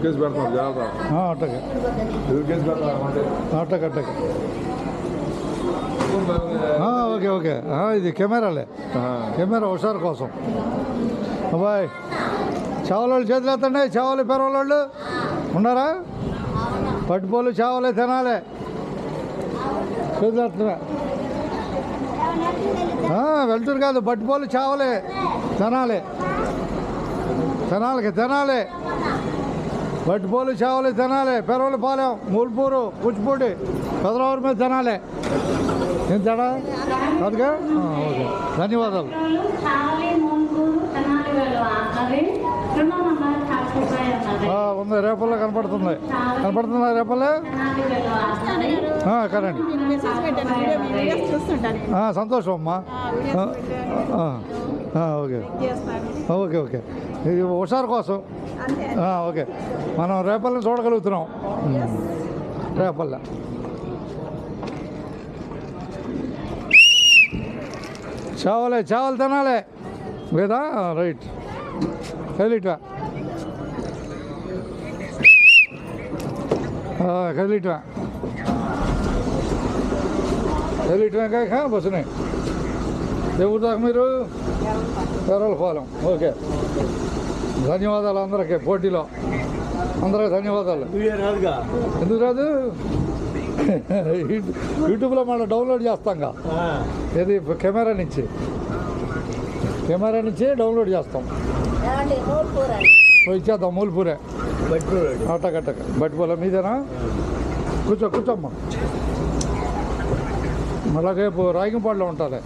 Case పెడతాం జాగ్రత్త. అట్టగా case పెడతాం అట్టగా ఓకే ఓకే ఇది కెమెరాలే, కెమెరా హుషారు కోసం. అబ్బాయి చావలోళ్ళు చేతులు ఎత్తండి, చావలు పెరవాళ్ళు ఉన్నారా? పట్టుపోలు చావలే తినాలి, చేతులు ఎత్తున్నా. వెళ్తురు కాదు, పట్టుపోలు చావలే తినాలి, తినాలి. పట్టుపోలు చావలే తినాలి, పెరవలు పాలెం, మూలపూరు, కూచిపూడి, పెదరావూరు మీద తినాలి. ఏం తేడా కాదుగా? ఓకే, ధన్యవాదాలు. ఉంది, రేపల్లో కనపడుతుందా రేపల్లే? కరెంట్ సంతోషం అమ్మా. ఓకే ఓకే ఓకే ఇది హుషారు కోసం. ఓకే, మనం రేపల్ని చూడగలుగుతున్నాం. రేపల్ల చావలు తినాలి లేదా? రైట్, కదిలిట్వా కాక బస్సునే. ఎవరు దాకా మీరు? పెరవల పాలెం. ఓకే, ధన్యవాదాలు అందరికీ. పోటీలో అందరికి ధన్యవాదాలు. ఎందుకు రాదు? యూట్యూబ్లో మనం డౌన్లోడ్ చేస్తాంగా, ఇది కెమెరా నుంచి డౌన్లోడ్ చేస్తాం. ఇచ్చేద్దాం. మూలపూరే అట్టగట్టక బట్టిపోలే మీదేనా? కూర్చోమ్మా. అలాగే రాగిపాడులో ఉంటాలి.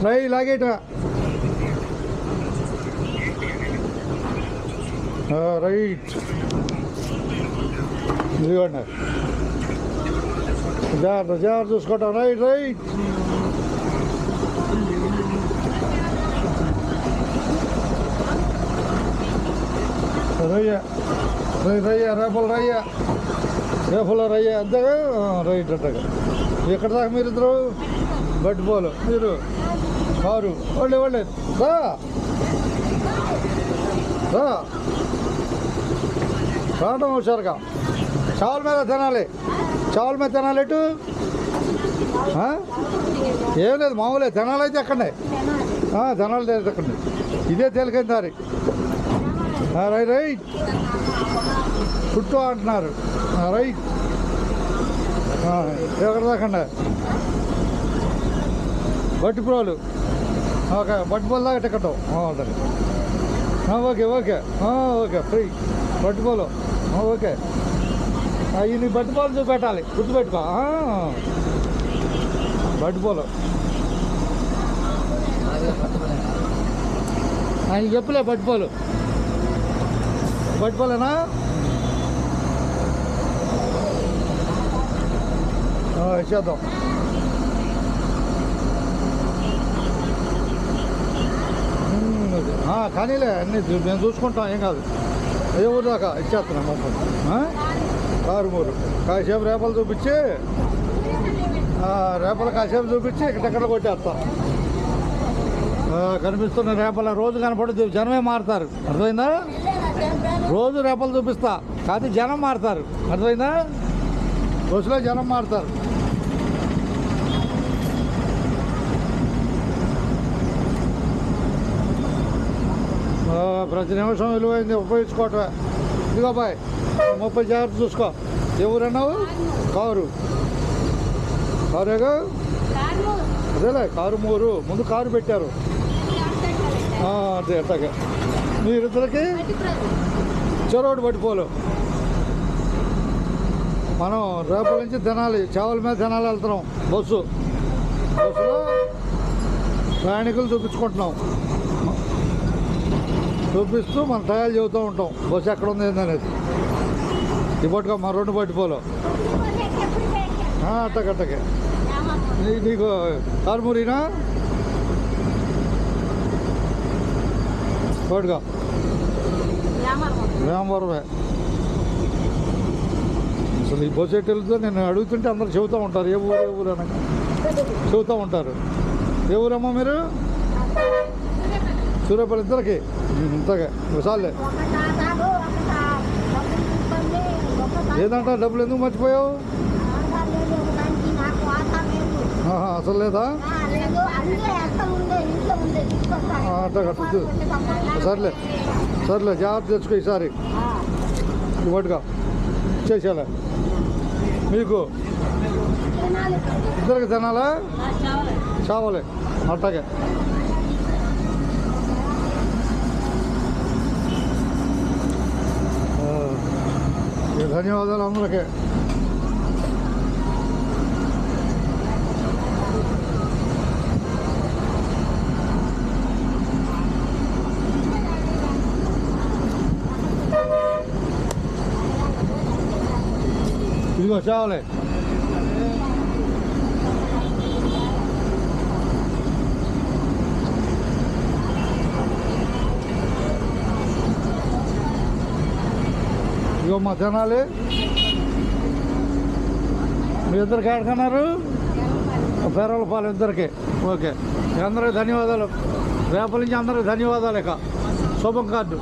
రై లాగేట రైట్. ఇదిగోండి, జాగ్రత్త చూసుకోవటం. రైట్ రేపుల రయ్య అంతేగా? రైట్ అట్టగా. ఎక్కడ దాకా మీరు ఇద్దరు? బట్టిపోలు, మీరు కారు. వాళ్ళే రావటం హుషారుగా. చావుల మీద తినాలి. ఎటు ఏం లేదు, మామూలే. తినాలైతే ఎక్కండి, ఎక్కండి. ఇదే తేలికైన దారి. రైట్ చుట్టూ అంటున్నారు. రైట్ ఎక్కడ దాకండి? బట్టిపోలు. ఓకే, బట్టిపోలు దాకా టికెట్ ఉంటుంది. Okay free బట్టిపోలు. ఓకే, ఇవి బట్టిపోలు చూపెట్టాలి, గుర్తుపెట్టుకో. బట్టిపోలు ఆయన చెప్పులే. బట్టిపోలేనా? ఇచ్చేద్దాం. కానీలే, అన్నీ మేము చూసుకుంటాం, ఏం కాదు. ఏ ఊరు దాకా ఇచ్చేస్తున్నాం. కారుమూరు కాసేపు రేపలు చూపించి ఇక్కడ కొట్టేస్తాం. కనిపిస్తున్న రేపల రోజు కనపడుతుంది, జనమే మారుతారు. అర్థమైందా? రోజు రేపలు చూపిస్తా, కాదు జనం మారుతారు. అర్థమైందా? రోజులో జనం మారుతారు. ప్రతి నిమిషం విలువైంది, ఉపయోగించుకోవటమే. ఇదిగో బాయ్, 30 జాగ్రత్త చూసుకో. ఎవరన్నావు? కారేగా? అదేలే, కారుమూరు. ముందు కారు పెట్టారు. అదే అట్టగా. మీరిద్దరికి చెరోడు బట్టిపోలు. మనం రేపటి నుంచి తినాలి, చేపల మీద తినాలి వెళ్తున్నాం. బస్సులో ప్రయాణికులు చూపిస్తూ మనం టయాలు చెబుతూ ఉంటాం. బస్సు ఎక్కడ ఉంది ఏందనేది. ఇప్పటిగా మా 2 బట్టిపోలు. అట్టగట్టకే. నీకు కారుమూరినా? పట్టుగా రామవరమే. అసలు ఈ బస్సు ఎట్టు వెళ్తుందో నేను అడుగుతుంటే అందరు చెబుతూ ఉంటారు. ఏ ఊరు అనగా చెబుతూ ఉంటారు. ఏ ఊరమ్మా మీరు? సూర్యాపల్లి ఇద్దరికి ఇంతగా ఒకసారిలే. ఏదంట డబ్బులు ఎందుకు మర్చిపోయావు? అసలు లేదా? అట్లా కట్టచ్చు. సర్లే సర్లే జాగ్రత్త తెచ్చుకో ఈసారి. ఇవ్వట్టుగా ఇచ్చేసేలా మీకు ఇద్దరికి తినాలా? చావలే అట్టాగే. ధన్యవాదాలు అందరికీ. ఇదిగో చావలే. ఇగో మా తినాలి. మీ ఇద్దరికి ఆడుకున్నారు పేరల పాలు ఇద్దరికి. ఓకే అందరికి ధన్యవాదాలు. రేపటి నుంచి అందరికి ధన్యవాదాలు. ఇక శుభం కార్డు.